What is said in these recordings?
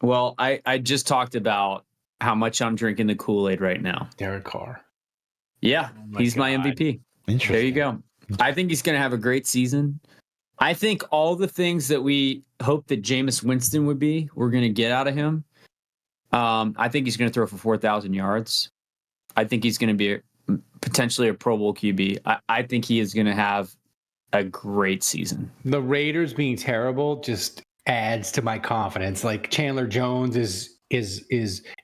Well, I just talked about how much I'm drinking the Kool-Aid right now. Derek Carr. Yeah, he's my MVP. Interesting. There you go. I think he's going to have a great season. I think all the things that we hope that Jameis Winston would be, we're going to get out of him. I think he's going to throw for 4,000 yards. I think he's going to be potentially a Pro Bowl QB. I think he is going to have a great season. The Raiders being terrible just adds to my confidence. Like Chandler Jones is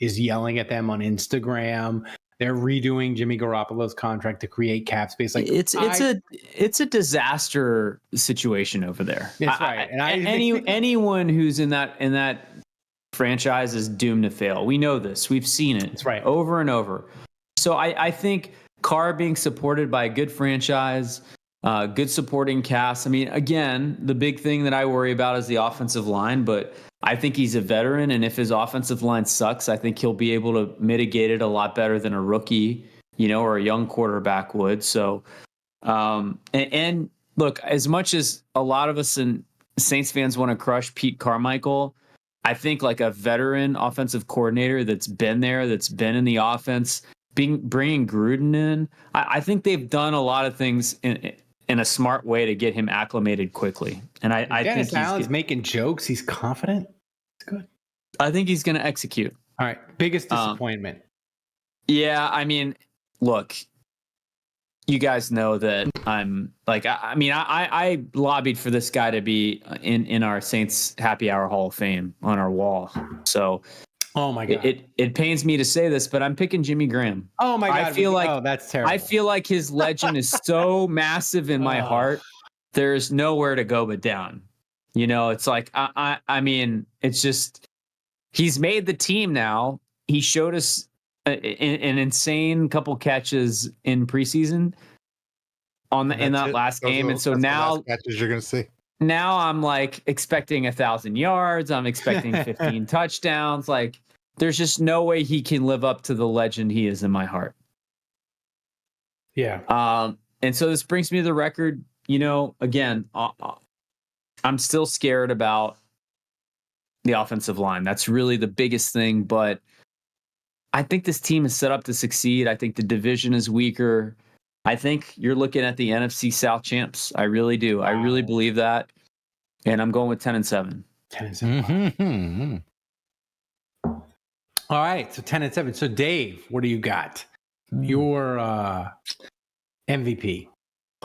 yelling at them on Instagram. They're redoing Jimmy Garoppolo's contract to create cap space. Like it's a disaster situation over there. That's right. And anyone who's in that franchise is doomed to fail. We know this. We've seen it. That's right. Over and over. So I think Carr being supported by a good franchise, good supporting cast. I mean, again, the big thing that I worry about is the offensive line, but I think he's a veteran, and if his offensive line sucks, I think he'll be able to mitigate it a lot better than a rookie, or a young quarterback would. So, and look, as much as a lot of us and Saints fans want to crush Pete Carmichael, I think like a veteran offensive coordinator that's been there, that's been in the offense, bringing Gruden in, I think they've done a lot of things in a smart way to get him acclimated quickly. And I Dennis think Allen's making jokes. He's confident. It's good. I think he's going to execute. All right. Biggest disappointment. Yeah. I mean, look, you guys know that I'm like, I lobbied for this guy to be in our Saints Happy Hour Hall of Fame on our wall. So, oh my God, it pains me to say this, but I'm picking Jimmy Graham. Oh my God, I feel like that's terrible. I feel like his legend is so massive in my heart. There's nowhere to go but down. It's like I mean, it's just he's made the team now. He showed us an insane couple catches in preseason in that last game, and so now catches you're gonna see. Now I'm like expecting 1,000 yards. I'm expecting 15 touchdowns. Like there's just no way he can live up to the legend he is in my heart. Yeah. And so this brings me to the record. Again, I'm still scared about the offensive line. That's really the biggest thing. But I think this team is set up to succeed. I think the division is weaker. I think you're looking at the NFC South champs. I really do. Wow. I really believe that. And I'm going with 10-7. 10-7. Mm-hmm. All right. So 10-7. So Dave, what do you got? Your MVP.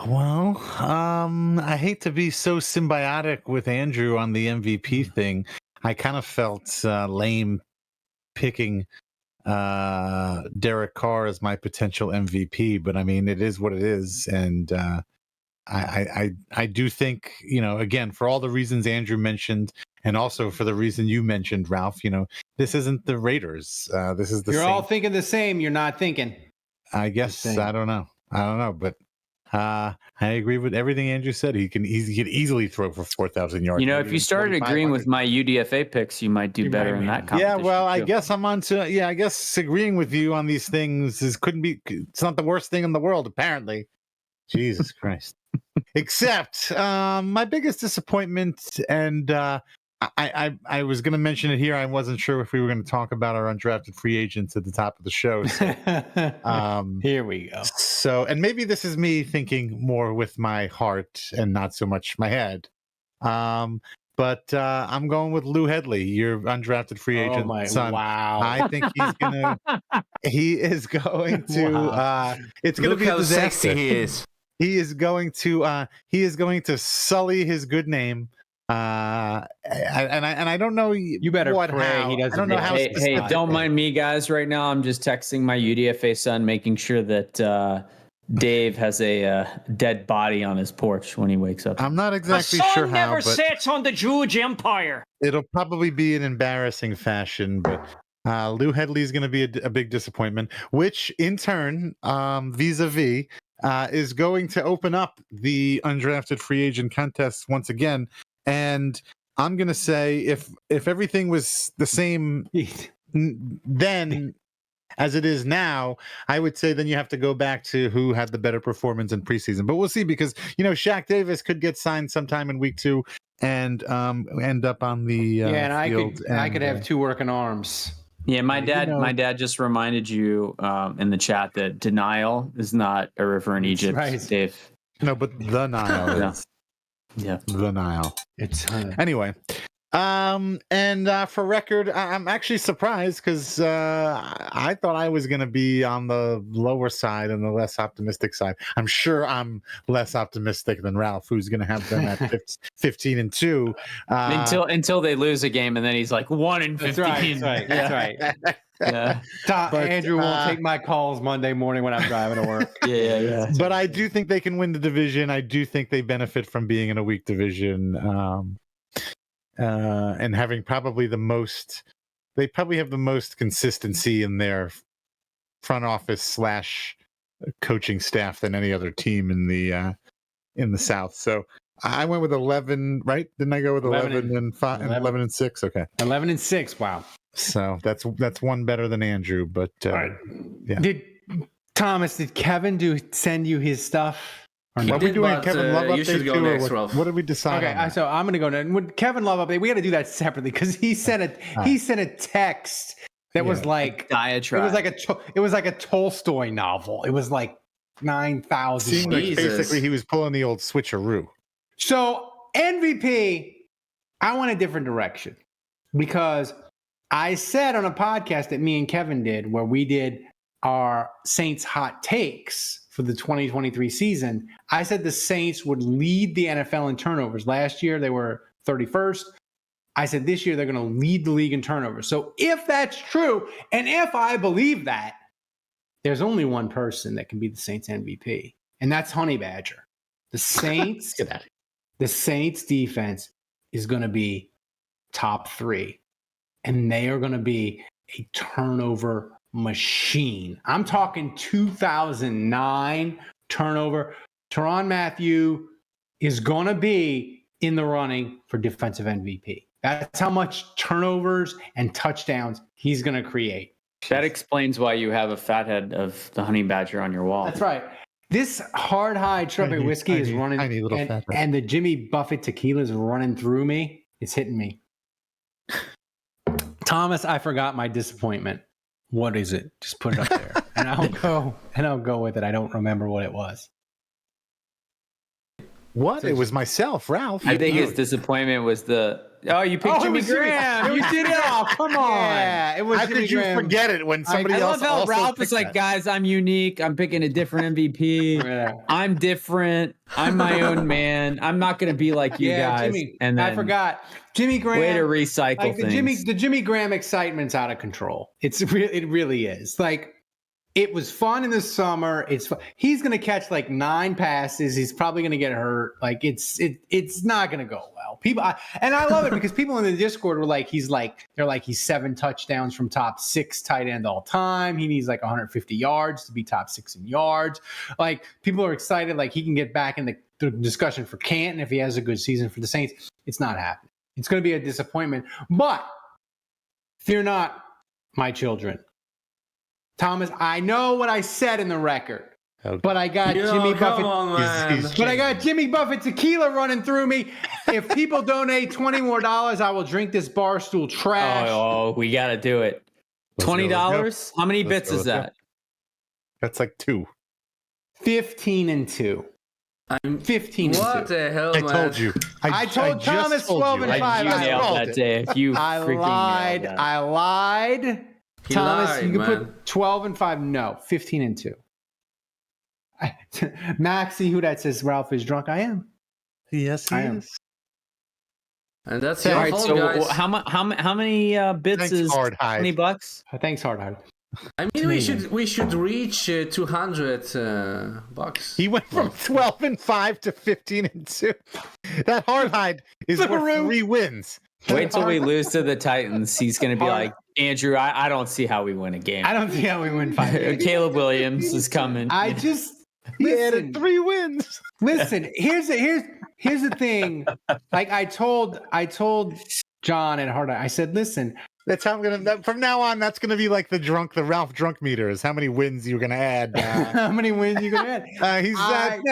Well, I hate to be so symbiotic with Andrew on the MVP thing. I kind of felt lame picking Derek Carr as my potential MVP, but I mean, it is what it is. And I do think, again, for all the reasons Andrew mentioned, and also for the reason you mentioned, Ralph, this isn't the Raiders. This is the You're same. all thinking the same. You're not thinking. I guess, I don't know, but I agree with everything Andrew said. He can easily throw for 4,000 yards. If you started agreeing with my UDFA picks, you might do better in that competition. Yeah, well, I guess I'm on to. Yeah, I guess agreeing with you on these things it's not the worst thing in the world, apparently. Jesus Christ. Except my biggest disappointment, and I was going to mention it here. I wasn't sure if we were going to talk about our undrafted free agents at the top of the show. So, here we go. So, and maybe this is me thinking more with my heart and not so much my head. But I'm going with Lou Hedley, your undrafted free agent son. Wow. I think he is going to, wow. It's going to be a disaster. Sexy he is. He is going to sully his good name. And I don't know. You better pray he doesn't. I don't know how. Hey, don't mind me, guys. Right now, I'm just texting my UDFA son, making sure that Dave has a dead body on his porch when he wakes up. I'm not exactly sure how. Never sits on the Jewish Empire. It'll probably be an embarrassing fashion, but Lou Hedley is going to be a big disappointment. Which, in turn, vis-a-vis. Is going to open up the undrafted free agent contest once again. And I'm going to say if everything was the same then as it is now, I would say then you have to go back to who had the better performance in preseason. But we'll see, because, Shaq Davis could get signed sometime in week 2. and end up on the and field. I could have two working arms. Yeah, my dad. know- My dad just reminded you in the chat that denial is not a river in That's Egypt, right. Dave. No, but the Nile Yeah. is Yeah. the Nile. It's Anyway, and for record, I'm actually surprised because I thought I was going to be on the lower side and the less optimistic side. I'm sure I'm less optimistic than Ralph, who's going to have them at 15-2 Until they lose a game, and then he's like 1-15. That's right. Yeah. But, Andrew won't take my calls Monday morning when I'm driving to work. Yeah. But I do think they can win the division. I do think they benefit from being in a weak division. And having probably they probably have the most consistency in their front office / coaching staff than any other team in the South. So I went with 11, right? Didn't I go with 11 and 5 and 11 and 6? Okay. 11-6. Wow. So that's one better than Andrew, but yeah. Did Kevin send you his stuff? Or Are we doing a but, Kevin Love you should update go too, or next, Ralph. what did we decide? Okay, on? so I'm gonna go now. With Kevin Love update, we got to do that separately because he sent a text that was like Diatribe. it was like a Tolstoy novel. It was like 9,000. Seemed like Jesus. basically he was pulling the old switcheroo. So MVP, I went a different direction because I said on a podcast that me and Kevin did where we did our Saints hot takes for the 2023 season, I said the Saints would lead the NFL in turnovers. Last year, they were 31st. I said this year, they're going to lead the league in turnovers. So if that's true, and if I believe that, there's only one person that can be the Saints MVP, and that's Honey Badger. The Saints, the Saints defense is going to be top 3, and they are going to be a turnover machine. I'm talking 2009 turnover. Tyrann Mathieu is going to be in the running for defensive MVP. That's how much turnovers and touchdowns he's going to create. That explains why you have a fathead of the Honey Badger on your wall. That's right. This hard high strawberry Tiny, whiskey is tiny, running, tiny little fathead. and the Jimmy Buffett tequila is running through me. It's hitting me. Thomas, I forgot my disappointment. What is it? Just put it up there, and I'll go with it. I don't remember what it was. What? It was myself, Ralph. I think his disappointment was you picked Jimmy Graham. You did it all. Come on. Yeah, it was How Jimmy could you Graham. forget it when somebody I else love how also Ralph picked is like, that? guys, I'm unique. I'm picking a different MVP. Yeah. I'm different. I'm my own man. I'm not going to be like you guys. Jimmy. And then I forgot Jimmy Graham. way to recycle Like things. the Jimmy Graham excitement's out of control. It really is. Like it was fun in the summer. It's fun. He's gonna catch like 9 passes. He's probably gonna get hurt. Like it's not gonna go well. And I love it because people in the Discord were like, they're like he's 7 touchdowns from top 6 tight end all time. He needs like 150 yards to be top 6 in yards. Like people are excited. Like he can get back in the discussion for Canton if he has a good season for the Saints. It's not happening. It's going to be a disappointment, but fear not, my children. Thomas, I know what I said in the record, but I got Jimmy Buffett. Come on, man. But I got Jimmy Buffett tequila running through me. If people donate $20 more, I will drink this Barstool trash. Oh, we got to do it. Let's go, $20? How many Let's bits go, is let's go. that? That's like 2. 15-2. I'm 15-2. What the hell, I man? told you. I told just Thomas told 12 you. and I five. You just nailed called that, it. Dave. You I freaking lied. nailed that. I lied. He Thomas, lied, you can man. put 12 and 5. No, 15-2. Maxie, who that says Ralph is drunk? I am. Yes, he I am. is. And that's All your right, fault, so guys. how many bits Thanks, is Hard Hide. Thanks, $20? Hard Hard. I mean, we should reach 200 bucks. He went from 12 and 5 to 15 and 2. That Hard Hide is worth Flipperoo. 3 wins. Wait till we lose to the Titans. He's going to be like, Andrew, I don't see how we win a game. I don't see how we win 5 games. Caleb Williams is coming. I just He added listen. 3 wins. Listen, here's the thing. Like I told John at Hard Hide, I said, listen, That's how I'm gonna. From now on, that's gonna be like the Ralph drunk meter. Is how many wins you're gonna add. how many wins you gonna add?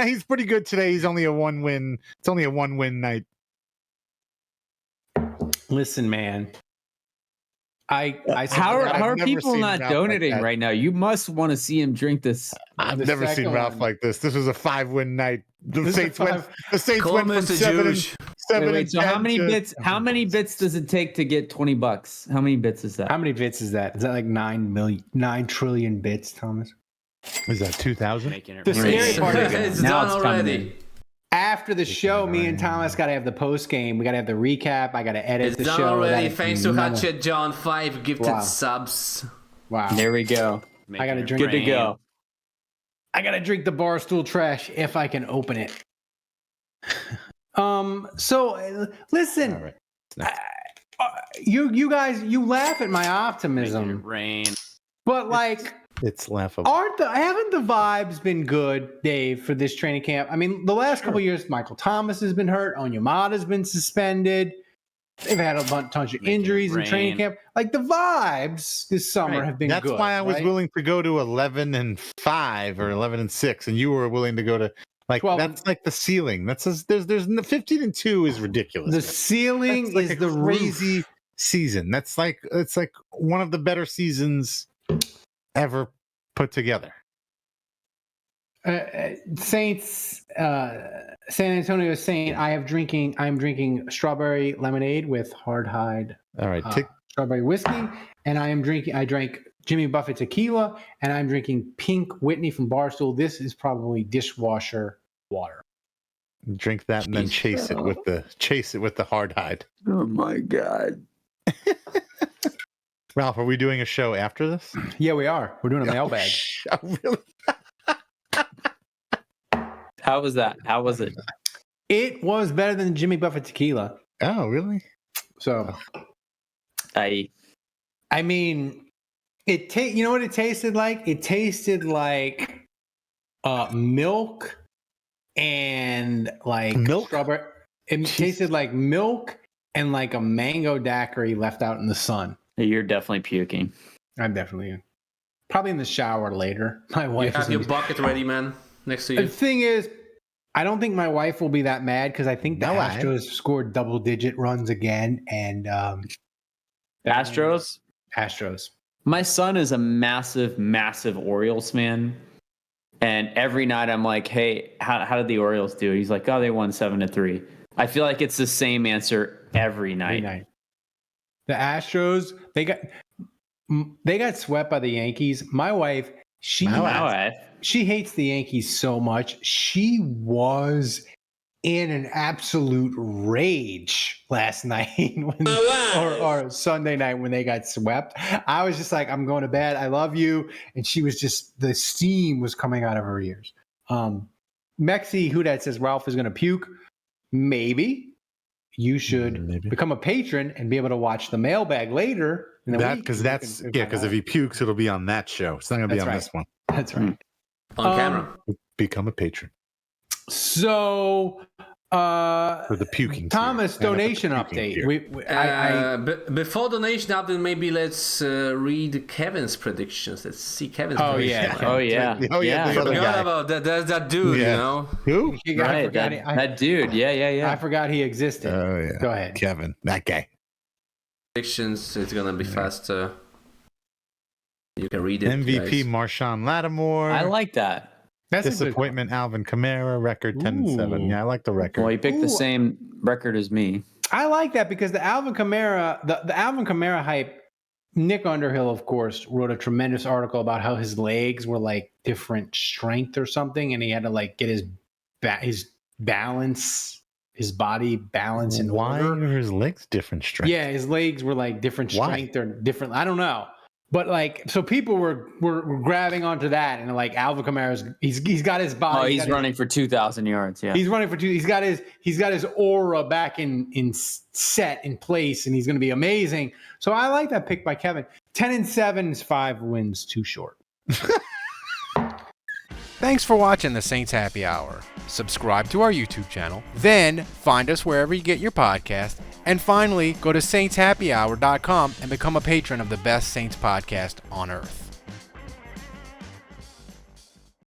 He's pretty good today. He's only a 1 win. It's only a 1 win night. Listen, man. I How are never people seen not Ralph like donating that. right now? You must want to see him drink this. I've The never seen second Ralph one. like this. This was a 5-win night. The This is a Saints went. five- The Saints Call went him from Mr. 7 Jewish. and So how 10 many to- bits? How many bits does it take to get $20? How many bits is that? How many bits is that? Is that like 9 trillion bits, Thomas? Is that 2,000? Making it The rain. scary part is It's Now done it's coming already. After the show, me and Thomas got to have the post game. We got to have the recap. I got to edit It's the done show. already. That- Thanks to none of- Hatchet John 5 gifted Wow. subs. Wow. There we go. I got to drink. Good to go. I got to drink the Barstool trash if I can open it. Listen, All right. you guys, you laugh at my Making optimism, it rain. but like, It's laughable. haven't the vibes been good, Dave, for this training camp? I mean, the last couple of years, Michael Thomas has been hurt, Onyemata's been suspended. They've had a bunch of Making it injuries in training rain. camp. Like the vibes this summer Right. have been That's good. why I was right? willing to go to 11-5 or 11-6, and you were willing to go to like 12. that's like the ceiling. That's there's 15-2 is ridiculous. The ceiling That's like is a the crazy roof. season. It's like one of the better seasons ever put together. Saints, San Antonio is saying I'm drinking strawberry lemonade with hard hide All right, strawberry whiskey, and I drank Jimmy Buffett tequila, and I'm drinking Pink Whitney from Barstool. This is probably dishwasher water. drink that and then chase it with the hard hide. Oh my god. Ralph, are we doing a show after this? Yeah, we are. We're doing a mailbag. Oh, really? How was that? How was it? It was better than Jimmy Buffett tequila. Oh, really? So, I mean, you know what it tasted like? It tasted like milk and like Milk? strawberry. It tasted like milk and like a mango daiquiri left out in the sun. You're definitely puking. I'm definitely probably in the shower later. My You wife have is your in bucket ready, man, next to the you. thing is, I don't think my wife will be that mad because I think the No, Astros scored double-digit runs again, and Astros? Astros. My son is a massive, massive Orioles fan. And every night I'm like, hey, how did the Orioles do? He's like, oh, they won 7-3. I feel like it's the same answer every night. Every night. The Astros, they got swept by the Yankees. My wife, she hates the Yankees so much. She was in an absolute rage last night or Sunday night when they got swept. I was just like, I'm going to bed. I love you. And she was just, the steam was coming out of her ears. Mexi Hudat says Ralph is going to puke. Maybe. You should Maybe. become a patron and be able to watch the mailbag later in the week. Because if he pukes, it'll be on that show. It's not going to be That's on right. this one. That's right. On camera. Become a patron So, for the puking. Thomas, tier. And donation for the puking update. tier. Before donation update, maybe let's read Kevin's predictions. Let's see Kevin's Oh, predictions. yeah. Oh, yeah. Oh, yeah, Yeah. the other Forgot guy. about that. There's that dude, Yeah. you know. Who? I Right. forgot, That dude. Yeah. I forgot he existed. Oh, yeah. Go ahead. Kevin, that guy. Predictions. It's gonna be faster. You can read it. MVP guys. Marshawn Lattimore. I like that. That's a good disappointment. Alvin Kamara record 10-7. Ooh. Yeah, I like the record. Well, he picked Ooh. the same record as me. I like that because the Alvin Kamara, the Alvin Kamara hype. Nick Underhill, of course, wrote a tremendous article about how his legs were like different strength or something, and he had to like get his balance, his body balance in Why order. are his legs different strength? Yeah, his legs were like different Why? strength or different. I don't know, but like, so people were grabbing onto that, and like Alvin Kamara's, he's got his body. Oh, he's running for 2,000 yards. Yeah. He's running for 2. He's got his aura back in set in place, and he's going to be amazing. So I like that pick by Kevin. 10-7 is 5 wins too short. Thanks for watching the Saints Happy Hour. Subscribe to our YouTube channel, then find us wherever you get your podcast, and finally go to saintshappyhour.com and become a patron of the best Saints podcast on earth.